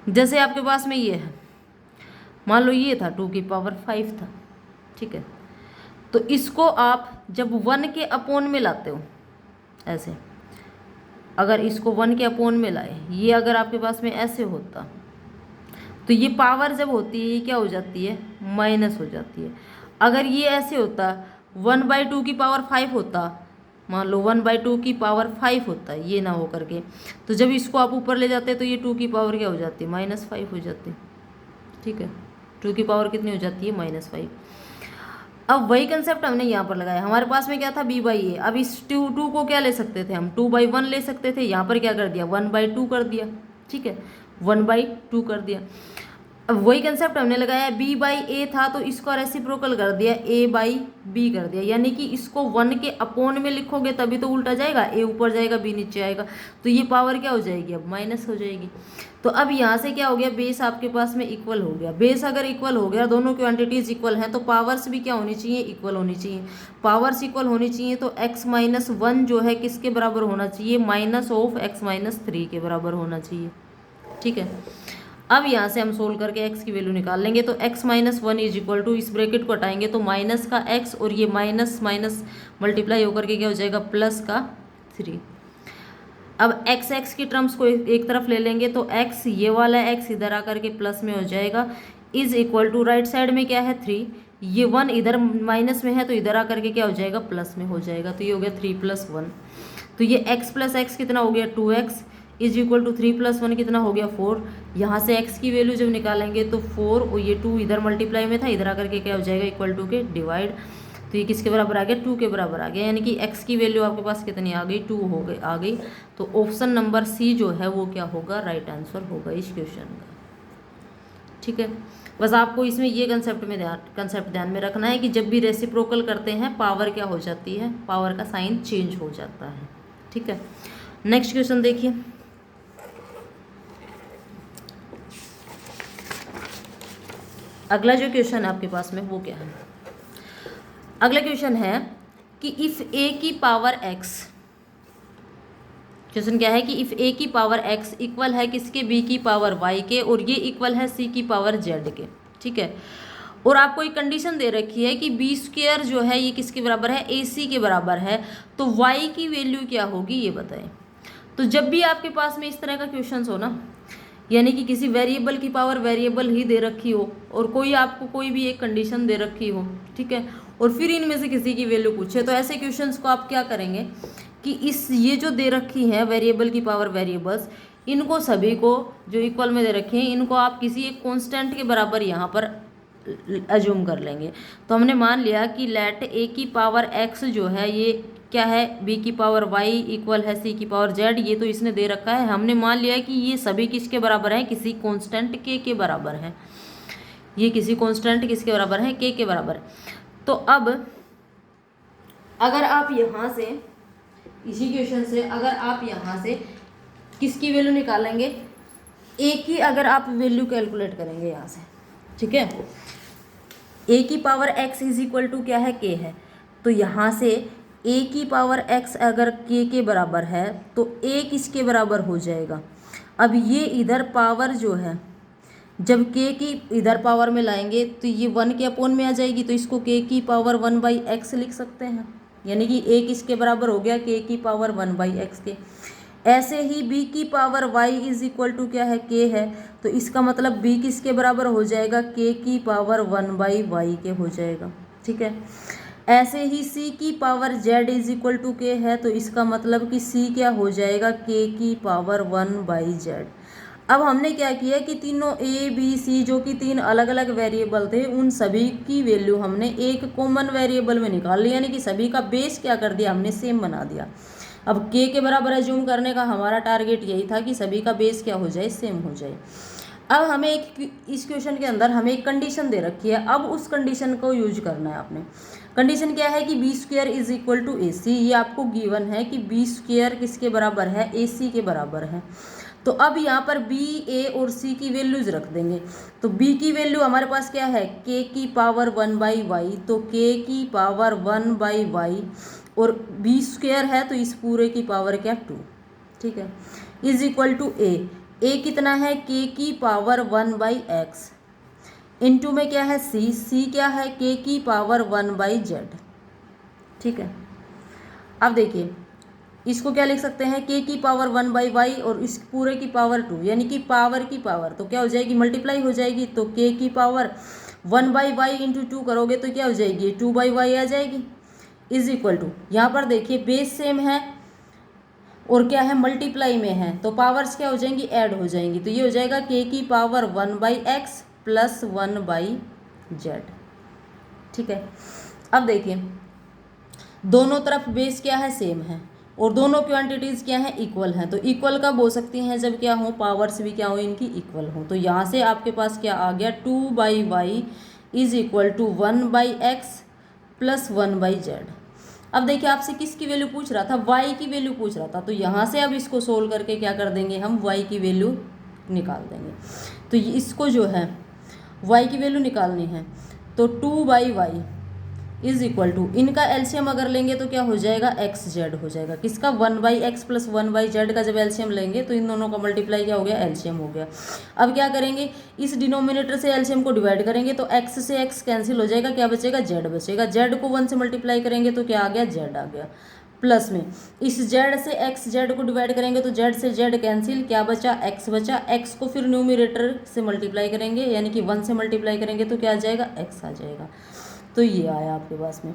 जैसे आपके पास में ये है, मान लो ये था 2 की पावर 5 था। ठीक है, तो इसको आप जब 1 के अपॉन में लाते हो ऐसे, अगर इसको 1 के अपॉन में लाए, ये अगर आपके पास में ऐसे होता तो ये पावर जब होती है ये क्या हो जाती है, माइनस हो जाती है। अगर ये ऐसे होता 1/2 की पावर 5 होता, मान लो 1/2 की पावर 5 होता, ये ना हो करके, तो जब इसको आप ऊपर ले जाते तो ये 2 की पावर क्या हो जाती है, -5 हो जाती। ठीक है, 2 की पावर कितनी हो जाती है, -5। अब वही कंसेप्ट हमने यहाँ पर लगाया। हमारे पास में क्या था, b/a। अब इस 2 को क्या ले सकते थे हम, 2/1 ले सकते थे। यहाँ पर क्या कर दिया, 1/2 कर दिया। ठीक है, 1/2 कर दिया। अब वही कंसेप्ट हमने लगाया, b/a था तो इसको रेसिप्रोकल कर दिया, a/b कर दिया। यानी कि इसको 1 के अपॉन में लिखोगे तभी तो उल्टा जाएगा, a ऊपर जाएगा b नीचे आएगा, तो ये पावर क्या हो जाएगी, अब माइनस हो जाएगी। तो अब यहाँ से क्या हो गया, बेस आपके पास में इक्वल हो गया। बेस अगर इक्वल हो गया, दोनों क्वांटिटीज इक्वल हैं, तो पावर्स भी क्या होनी चाहिए, इक्वल होनी चाहिए। पावर्स इक्वल होनी चाहिए तो x - 1 जो है किसके बराबर होना चाहिए, -(x - 3) के बराबर होना चाहिए। ठीक है, अब यहाँ से हम सोल्व करके x की वैल्यू निकाल लेंगे। तो x - 1 = इस ब्रैकेट को हटाएंगे तो माइनस का x और ये माइनस माइनस मल्टीप्लाई होकर के क्या हो जाएगा, +3। अब x की टर्म्स को एक तरफ ले लेंगे तो x, ये वाला x इधर आकर के प्लस में हो जाएगा, = राइट साइड में क्या है 3, ये 1 इधर माइनस में है तो इधर आकर के क्या हो जाएगा, प्लस में हो जाएगा। तो ये हो गया 3 + 1। तो ये x + x कितना हो गया, 2x = 3 + 1 कितना हो गया, 4। यहाँ से x की वैल्यू जब निकालेंगे तो 4 और ये 2 इधर मल्टीप्लाई में था, इधर आकर के क्या हो जाएगा, = के डिवाइड। तो ये किसके बराबर आ गया, 2 के बराबर आ गया। यानी कि x की वैल्यू आपके पास कितनी आ गई, 2 हो गई, आ गई। तो ऑप्शन नंबर सी जो है वो क्या होगा, राइट आंसर होगा इस क्वेश्चन का। ठीक है, बस आपको इसमें ये कंसेप्ट ध्यान में रखना है कि जब भी रेसिप्रोकल करते हैं पावर क्या हो जाती है, पावर का साइन चेंज हो जाता है। ठीक है, नेक्स्ट क्वेश्चन देखिए। अगला जो क्वेश्चन है आपके पास में वो क्या है, अगला क्वेश्चन है कि इफ a की पावर x, क्वेश्चन क्या है कि इफ a की पावर x इक्वल है किसके, b की पावर y के, और ये इक्वल है c की पावर z के। ठीक है, और आपको एक कंडीशन दे रखी है कि b² जो है ये किसके बराबर है, ac के बराबर है। तो y की वैल्यू क्या होगी ये बताएं। तो जब भी आपके पास में इस तरह का क्वेश्चन हो ना, यानी कि किसी वेरिएबल की पावर वेरिएबल ही दे रखी हो और कोई आपको कोई भी एक कंडीशन दे रखी हो, ठीक है, और फिर इनमें से किसी की वैल्यू पूछे, तो ऐसे क्वेश्चंस को आप क्या करेंगे कि इस ये जो दे रखी है वेरिएबल की पावर वेरिएबल्स, इनको सभी को जो इक्वल में दे रखे हैं इनको आप किसी एक कांस्टेंट के बराबर यहाँ पर अज्यूम कर लेंगे। तो हमने मान लिया कि लेट a की पावर x जो है ये क्या है, b की पावर y इक्वल है c की पावर z, ये तो इसने दे रखा है। हमने मान लिया कि ये सभी किसके बराबर हैं, किसी कांस्टेंट k के बराबर हैं। ये किसी कांस्टेंट किसके बराबर हैं, k के बराबर। तो अब अगर आप यहाँ से इसी क्वेश्चन से अगर आप यहाँ से किसकी वैल्यू निकालेंगे, a की अगर आप वैल्यू कैलकुलेट करेंगे यहाँ से, ठीक है, a की पावर x = क्या है, k है। तो यहाँ से a की पावर x अगर k के बराबर है तो a किसके बराबर हो जाएगा, अब ये इधर पावर जो है, जब k की इधर पावर में लाएंगे तो ये 1 के अपोन में आ जाएगी, तो इसको k की पावर 1/x लिख सकते हैं, यानी कि a किसके बराबर हो गया, k की पावर 1/x के। ऐसे ही b की power y is equal to क्या है, k है, तो इसका मतलब b किसके बराबर हो जाएगा, k की पावर 1/y के हो जाएगा, ठीक है। ऐसे ही c की power z is equal to k है, तो इसका मतलब कि c क्या हो जाएगा, k की पावर 1/z। अब हमने क्या किया कि तीनों a b c जो कि 3 अलग अलग वेरिएबल थे, उन सभी की वैल्यू हमने एक कॉमन वेरिएबल में निकाल ली, यानी कि सभी का बेस क्या कर दिया, हमने सेम बना दिया। अब k के बराबर एज्यूम करने का हमारा टारगेट यही था कि सभी का बेस क्या हो जाए, सेम हो जाए। अब हमें इस क्वेश्चन के अंदर हमें एक कंडीशन दे रखी है, अब उस कंडीशन को यूज करना है आपने। कंडीशन क्या है कि b² is equal to AC, ये आपको गिवन है कि b² किसके बराबर है, AC के बराबर है। तो अब यहाँ पर b, a और c की वैल्यूज रख देंगे। तो b की वैल्यू हमारे पास क्या है, k की पावर 1/y, तो k की पावर 1/y, और b² है तो इस पूरे की पावर क्या, 2, ठीक है, इज इक्वल टू a कितना है, k की पावर 1/x, इनटू में क्या है c क्या है, k की पावर 1/z, ठीक है। अब देखिए इसको क्या लिख सकते हैं, k की पावर 1/y और इस पूरे की पावर 2, यानी कि पावर की पावर तो क्या हो जाएगी, मल्टीप्लाई हो जाएगी, तो k की पावर 1/y इंटू 2 करोगे तो क्या हो जाएगी, 2/y आ जाएगी, इज इक्वल टू, यहाँ पर देखिए बेस सेम है और क्या है, मल्टीप्लाई में है, तो पावर्स क्या हो जाएंगी, ऐड हो जाएंगी, तो ये हो जाएगा k की पावर 1/x प्लस 1/z, ठीक है। अब देखिए दोनों तरफ बेस क्या है, सेम है, और दोनों क्वांटिटीज़ क्या हैं, इक्वल हैं। तो इक्वल कब हो सकती हैं, जब क्या हो, पावर्स भी क्या हो इनकी इक्वल हो। तो यहाँ से आपके पास क्या आ गया, 2/y is equal to 1/x plus 1/z। अब देखिए आपसे किसकी वैल्यू पूछ रहा था, y की वैल्यू पूछ रहा था, तो यहाँ से अब इसको सोल्व करके क्या कर देंगे, हम y की वैल्यू निकाल देंगे। तो इसको जो है y की वैल्यू निकालनी है, तो 2/y इज इक्वल टू, इनका एलसीएम अगर लेंगे तो क्या हो जाएगा, xz हो जाएगा, किसका, 1/x प्लस 1/z का जब एलसीएम लेंगे तो इन दोनों का मल्टीप्लाई क्या हो गया, एलसीएम हो गया। अब क्या करेंगे, इस डिनोमिनेटर से एलसीएम को डिवाइड करेंगे तो x से x कैंसिल हो जाएगा, क्या बचेगा, z बचेगा, z को 1 से मल्टीप्लाई करेंगे तो क्या आ गया, z आ गया, प्लस में इस z से x z को डिवाइड करेंगे तो z से z कैंसिल, क्या बचा, x बचा, x को फिर न्यूमिनेटर से मल्टीप्लाई करेंगे, यानी कि 1 से मल्टीप्लाई करेंगे तो क्या आ जाएगा, x आ जाएगा। तो ये आया आपके पास में।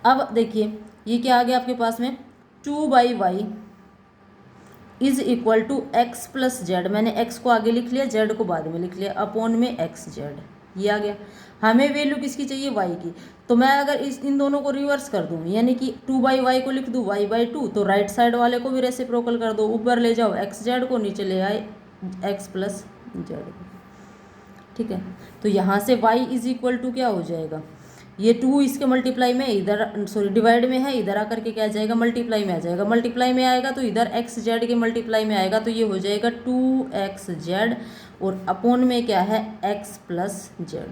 अब देखिए ये क्या आ गया आपके पास में, 2/y is equal to x plus z, मैंने x को आगे लिख लिया, z को बाद में लिख लिया, अपॉन में xz, ये आ गया। हमें वैल्यू किसकी चाहिए, y की, तो मैं अगर इन दोनों को रिवर्स कर दूँ, यानी कि 2/y को लिख दूँ y/2, तो राइट साइड वाले को भी रेसिप्रोकल कर दो, ऊपर ले जाओ xz को, नीचे ले आए x प्लस जेड को, ठीक है। तो यहाँ से y इज इक्वल टू क्या हो जाएगा, ये 2 इसके मल्टीप्लाई में इधर, सॉरी डिवाइड में है, इधर आकर के क्या आ जाएगा, मल्टीप्लाई में आ जाएगा, मल्टीप्लाई में आएगा तो इधर xz के मल्टीप्लाई में आएगा, तो ये हो जाएगा 2xz, और अपॉन में क्या है, x प्लस जेड।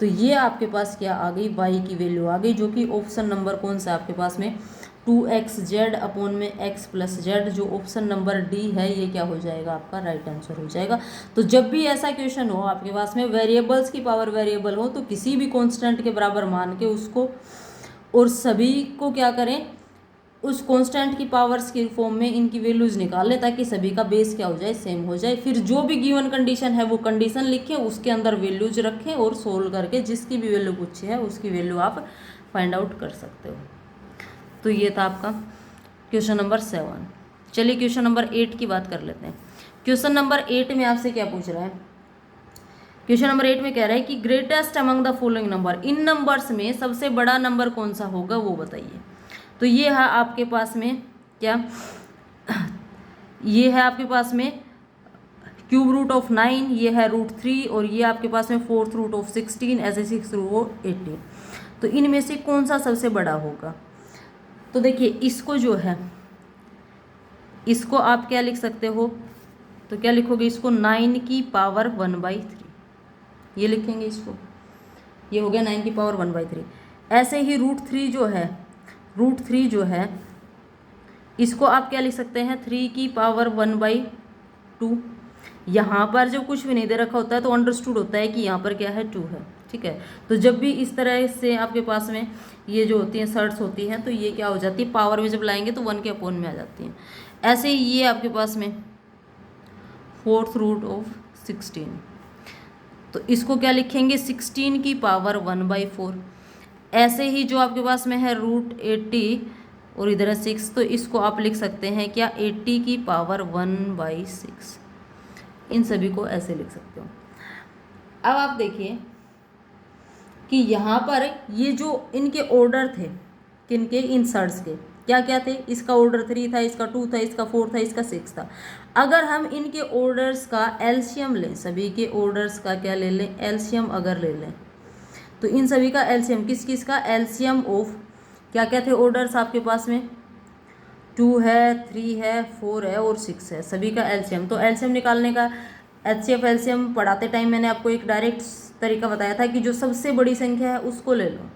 तो ये आपके पास क्या आ गई, y की वैल्यू आ गई, जो कि ऑप्शन नंबर कौन सा आपके पास में, 2xz अपॉन में x प्लस जेड, जो ऑप्शन नंबर डी है, ये क्या हो जाएगा, आपका राइट आंसर हो जाएगा। तो जब भी ऐसा क्वेश्चन हो आपके पास में, वेरिएबल्स की पावर वेरिएबल हो, तो किसी भी कांस्टेंट के बराबर मान के उसको, और सभी को क्या करें, उस कांस्टेंट की पावर्स के फॉर्म में इनकी वैल्यूज निकाल लें, ताकि सभी का बेस क्या हो जाए, सेम हो जाए। फिर जो भी गिवन कंडीशन है वो कंडीशन लिखें, उसके अंदर वैल्यूज रखें, और सोल्व करके जिसकी भी वैल्यू पूछी है उसकी वैल्यू आप फाइंड आउट कर सकते हो। तो ये था आपका क्वेश्चन नंबर 7। चलिए क्वेश्चन नंबर 8 की बात कर लेते हैं। क्वेश्चन नंबर 8 में आपसे क्या पूछ रहा है, क्वेश्चन नंबर 8 में कह रहा है कि greatest among the following number, in numbers में सबसे बड़ा नंबर कौन सा होगा वो बताइए। तो ये है आपके पास में क्या, ये है आपके पास में क्यूब रूट ऑफ 9, ये है √3, और ये आपके पास में 4th रूट ऑफ 16, ऐसे 6 रूट ऑफ 18। तो इनमें से कौन सा सबसे बड़ा होगा। तो देखिए इसको जो है, इसको आप क्या लिख सकते हो, तो क्या लिखोगे, इसको 9 की पावर 1/3, ये लिखेंगे इसको, ये हो गया 9 की पावर 1/3। ऐसे ही √3 जो है इसको आप क्या लिख सकते हैं, 3 की पावर 1/2 2। यहाँ पर जो कुछ भी नहीं दे रखा होता है तो अंडरस्टूड होता है कि यहाँ पर क्या है 2 है, ठीक है। तो जब भी इस तरह से आपके पास में ये जो होती हैं सर्ट्स होती हैं तो ये क्या हो जाती है, पावर में जब लाएंगे तो 1 के अपॉन में आ जाती हैं। ऐसे ही ये आपके पास में 4th रूट ऑफ 16, तो इसको क्या लिखेंगे 16 की पावर 1/4। ऐसे ही जो आपके पास में है रूट 80 और इधर है 6, तो इसको आप लिख सकते हैं क्या 80 की पावर 1/6। इन सभी को ऐसे लिख सकते हो। अब आप देखिए कि यहाँ पर ये जो इनके ऑर्डर थे, किनके, इन सर्ट्स के, क्या क्या थे, इसका ऑर्डर 3 था, इसका 2 था, इसका 4 था, इसका 6 था। अगर हम इनके ऑर्डर्स का एलसीएम लें, सभी के ऑर्डर्स का क्या ले लें, एलसीएम अगर ले लें, तो इन सभी का एलसीएम, किस किस का एलसीएम ऑफ, क्या क्या थे ऑर्डर्स आपके पास में, 2 है, 3 है, 4 है और 6 है, सभी का एलसीएम। तो एलसीएम निकालने का एचसीएफ एलसीएम पढ़ाते टाइम मैंने आपको एक डायरेक्ट तरीका बताया था कि जो सबसे बड़ी संख्या है उसको ले लो।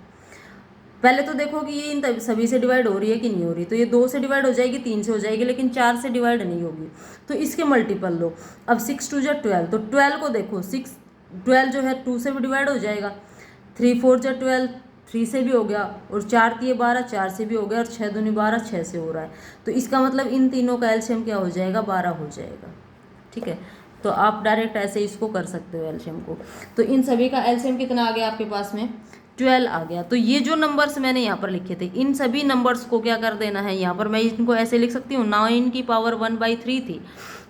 पहले तो देखो कि ये इन सभी से डिवाइड हो रही है कि नहीं हो रही, तो ये 2 से डिवाइड हो जाएगी, 3 से हो जाएगी, लेकिन 4 से डिवाइड नहीं होगी, तो इसके मल्टीपल लो। अब 6 2 जा 12, तो 12 को देखो 12 जो है 2 से भी डिवाइड हो जाएगा, 3 4 जा 12, 3 से भी हो गया, और 4 3 12, 4 से भी हो गया, और 6 2 12, 6 से हो रहा है। तो इसका मतलब इन तीनों का एलसीएम क्या हो जाएगा, 12 हो जाएगा, ठीक है। तो आप डायरेक्ट ऐसे इसको कर सकते हो एलसीएम को। तो इन सभी का एलसीएम कितना आ गया आपके पास में, 12 आ गया। तो ये जो नंबर्स मैंने यहाँ पर लिखे थे, इन सभी नंबर्स को क्या कर देना है, यहाँ पर मैं इनको ऐसे लिख सकती हूँ, 9 की पावर 1/3 थी,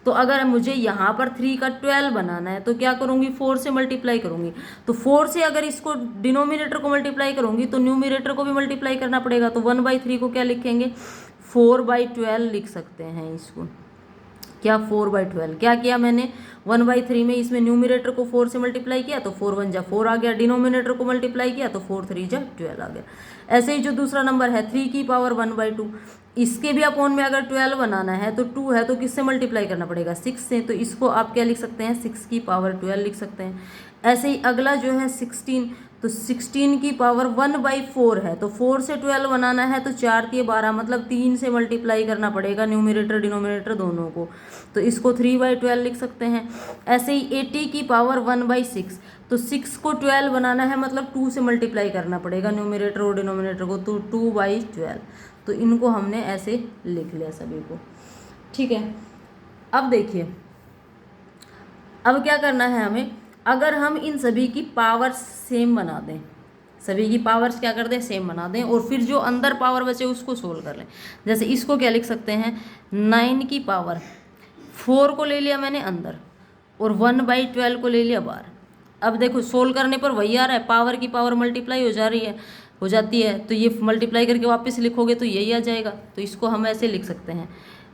तो अगर मुझे यहाँ पर 3 का 12 बनाना है तो क्या करूँगी, 4 से मल्टीप्लाई करूँगी। तो 4 से अगर इसको डिनोमिनेटर को मल्टीप्लाई करूँगी तो न्यूमिनेटर को भी मल्टीप्लाई करना पड़ेगा। तो 1/3 को क्या लिखेंगे, 4/12 लिख सकते हैं इसको, क्या 4/12। क्या किया मैंने, 1/3 में इसमें न्यूमिनेटर को 4 से मल्टीप्लाई किया तो 4 1 जा 4 आ गया, डिनोमिनेटर को मल्टीप्लाई किया तो 4 3 जा 12 आ गया। ऐसे ही जो दूसरा नंबर है 3 की पावर 1/2, इसके भी अपॉन में अगर 12 बनाना है तो 2 है तो किससे मल्टीप्लाई करना पड़ेगा, 6 से, तो इसको आप क्या लिख सकते हैं, 6 की पावर 12 लिख सकते हैं। ऐसे ही अगला जो है 16, तो 16 की पावर 1/4 है, तो 4 से 12 बनाना है तो 4 3 12, मतलब 3 से मल्टीप्लाई करना पड़ेगा न्यूमिनेटर डिनोमिनेटर दोनों को, तो इसको 3/12 लिख सकते हैं। ऐसे ही 80 की पावर 1/6, तो 6 को 12 बनाना है मतलब 2 से मल्टीप्लाई करना पड़ेगा न्यूमिनेटर और डिनोमिनेटर को, तो 2/12। तो इनको हमने ऐसे लिख लिया सभी को, ठीक है। अब देखिए, अब क्या करना है हमें, अगर हम इन सभी की पावर सेम बना दें, सभी की पावर्स क्या कर दें, सेम बना दें, और फिर जो अंदर पावर बचे उसको सोल्व कर लें। जैसे इसको क्या लिख सकते हैं, 9 की पावर 4 को ले लिया मैंने अंदर, और 1/12 को ले लिया बाहर। अब देखो सोल्व करने पर वही आ रहा है, पावर की पावर मल्टीप्लाई हो जा रही है, हो जाती है, तो ये मल्टीप्लाई करके वापस लिखोगे तो यही आ जाएगा, तो इसको हम ऐसे लिख सकते हैं।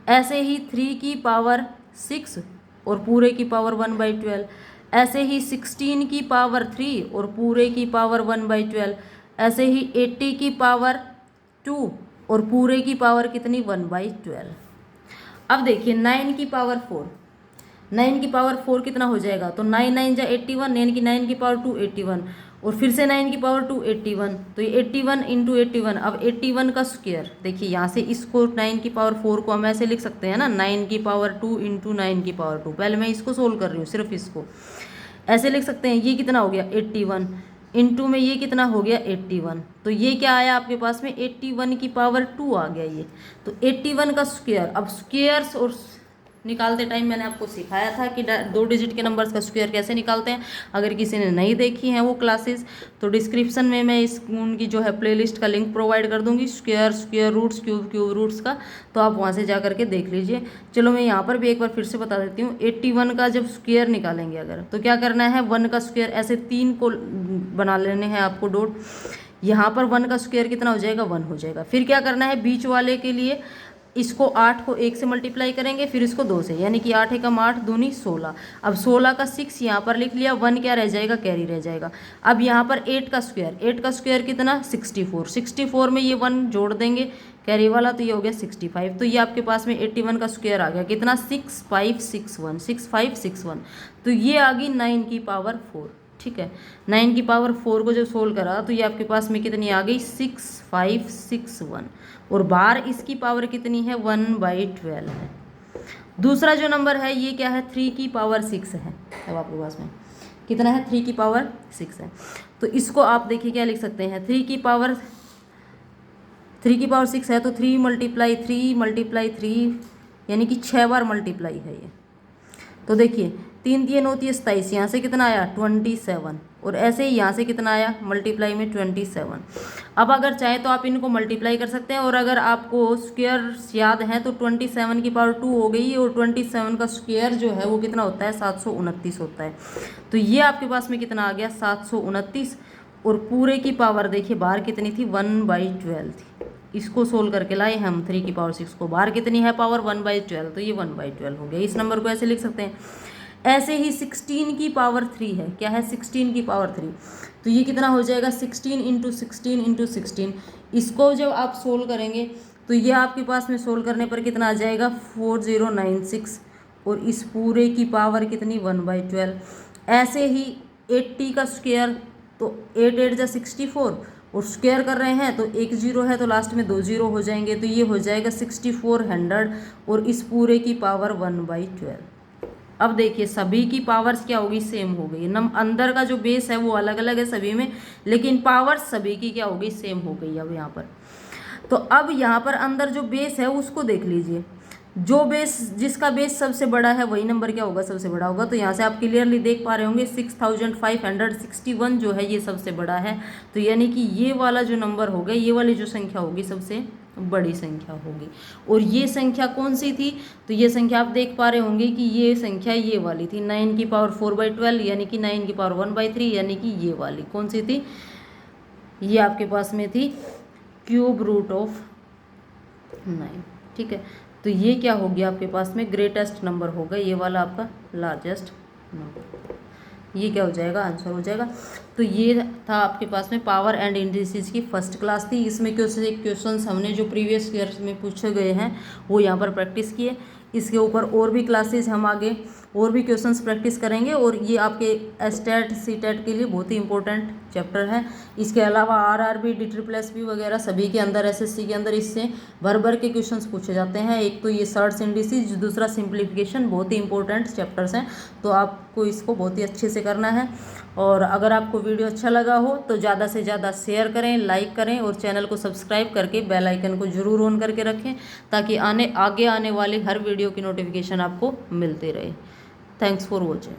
ऐसे ही 3 की पावर 6 और पूरे की पावर 1/12, ऐसे ही 16 की पावर 3 और पूरे की पावर 1/12, ऐसे ही 80 की पावर 2 और पूरे की पावर कितनी, 1/12। अब देखिए 9 की पावर 4, 9 की पावर 4 कितना हो जाएगा, तो 9 9 जा 81, यानी कि 9 की पावर 2 81, और फिर से 9 की पावर 2 81, तो ये 81 इंटू 81। अब 81 का स्क्वायर, देखिए यहाँ से इसको 9 की पावर 4 को हम ऐसे लिख सकते हैं ना, 9 की पावर 2 इंटू 9 की पावर 2। पहले मैं इसको सोल्व कर रही हूँ, सिर्फ इसको ऐसे लिख सकते हैं। ये कितना हो गया 81, इंटू में ये कितना हो गया 81, तो ये क्या आया आपके पास में 81 की पावर 2 आ गया ये, तो 81 का स्क्वायर। अब स्क्वायर्स और निकालते टाइम मैंने आपको सिखाया था कि 2 डिजिट के नंबर्स का स्क्वायर कैसे निकालते हैं। अगर किसी ने नहीं देखी हैं वो क्लासेस, तो डिस्क्रिप्शन में मैं इस उनकी जो है प्लेलिस्ट का लिंक प्रोवाइड कर दूंगी, स्क्वायर रूट्स, क्यूब रूट्स का, तो आप वहाँ से जा करके देख लीजिए। चलो मैं यहाँ पर भी एक बार फिर से बता देती हूँ। 81 का जब स्क्वायर निकालेंगे अगर, तो क्या करना है, 1 का स्क्वायर, ऐसे 3 को बना लेने हैं आपको डॉट। यहाँ पर 1 का स्क्वायर कितना हो जाएगा, 1 हो जाएगा। फिर क्या करना है, बीच वाले के लिए इसको 8 को 1 से मल्टीप्लाई करेंगे, फिर इसको 2 से, यानी कि 8 एकम 8 दूनी 16। अब 16 का 6 यहाँ पर लिख लिया, 1 क्या रह जाएगा, कैरी रह जाएगा। अब यहाँ पर 8 का स्क्वायर, 8 का स्क्वायर कितना 64, 64 में ये 1 जोड़ देंगे कैरी वाला, तो ये हो गया 65। तो ये आपके पास में 81 का स्क्वायर आ गया कितना, 6561, 6561। तो ये आ गई 9 की पावर 4, ठीक है। 9 की पावर 4 को जब सोल्व करा तो ये आपके पास में कितनी आ गई, 6561, और बाहर इसकी पावर कितनी है, 1/12 है। दूसरा जो नंबर है ये क्या है, 3 की पावर 6 है। अब आपके पास में कितना है, 3 की पावर 6 है। तो इसको आप देखिए क्या लिख सकते हैं, 3 की पावर 6 है तो 3 मल्टीप्लाई 3 यानी कि 6 बार मल्टीप्लाई है ये। तो देखिए 3 3 होती है 27, यहाँ से कितना आया 27, और ऐसे ही यहाँ से कितना आया मल्टीप्लाई में 27। अब अगर चाहे तो आप इनको मल्टीप्लाई कर सकते हैं, और अगर आपको स्क्वायर याद है तो 27 की पावर 2 हो गई, और 27 का स्क्वायर जो है वो कितना होता है 729 होता है। तो ये आपके पास में कितना आ गया 729, और पूरे की पावर देखिए बाहर कितनी थी 1/12 थी। इसको सोल्व करके लाए हम 3 की पावर 6 को, बाहर कितनी है पावर 1/12, तो ये 1/12 हो गया। इस नंबर को ऐसे लिख सकते हैं। ऐसे ही 16 की पावर 3 है, क्या है 16 की पावर 3, तो ये कितना हो जाएगा 16 इंटू 16। इसको जब आप सोल्व करेंगे तो ये आपके पास में सोल्व करने पर कितना आ जाएगा 4096, और इस पूरे की पावर कितनी 1/12। ऐसे ही 80 का स्क्वायर, तो 8 8 जा 64, और स्क्वायर कर रहे हैं तो एक जीरो है तो लास्ट में 2 जीरो हो जाएंगे, तो ये हो जाएगा 6400, और इस पूरे की पावर 1/12। अब देखिए सभी की पावर्स क्या होगी सेम हो गई, अंदर का जो बेस है वो अलग अलग है सभी में, लेकिन पावर सभी की क्या हो गई सेम हो गई। अब यहाँ पर तो अब यहाँ पर अंदर जो बेस है उसको देख लीजिए, जो बेस जिसका बेस सबसे बड़ा है वही नंबर क्या होगा सबसे बड़ा होगा। तो यहाँ से आप क्लियरली देख पा रहे होंगे 6561 जो है ये सबसे बड़ा है, तो यानी कि ये वाला जो नंबर होगा, ये वाली जो संख्या होगी सबसे बड़ी संख्या होगी। और ये संख्या कौन सी थी, तो ये संख्या आप देख पा रहे होंगे कि ये संख्या ये वाली थी 9 की पावर 4/12, यानी कि 9 की पावर 1/3, यानी कि ये वाली कौन सी थी, ये आपके पास में थी क्यूब रूट ऑफ 9। ठीक है, तो ये क्या हो गया आपके पास में ग्रेटेस्ट नंबर होगा, ये वाला आपका लार्जेस्ट नंबर, ये क्या हो जाएगा आंसर हो जाएगा। तो ये था आपके पास में पावर एंड इंडिसेस की फर्स्ट क्लास थी। इसमें क्वेश्चंस हमने जो प्रीवियस ईयर में पूछे गए हैं वो यहाँ पर प्रैक्टिस किए। इसके ऊपर और भी क्लासेस हम आगे और भी क्वेश्चंस प्रैक्टिस करेंगे, और ये आपके स्टेट सीटेट के लिए बहुत ही इंपॉर्टेंट चैप्टर है। इसके अलावा आरआरबी DSSB वगैरह सभी के अंदर SSC के अंदर इससे भर भर के क्वेश्चंस पूछे जाते हैं। एक तो ये सर्च इंडिसेस, दूसरा सिंप्लीफिकेशन, बहुत ही इंपॉर्टेंट चैप्टर्स हैं, तो आपको इसको बहुत ही अच्छे से करना है। और अगर आपको वीडियो अच्छा लगा हो तो ज़्यादा से ज़्यादा शेयर करें, लाइक करें, और चैनल को सब्सक्राइब करके बेल आइकन को ज़रूर ऑन करके रखें, ताकि आगे आने वाली हर वीडियो की नोटिफिकेशन आपको मिलती रहे। Thanks for watching.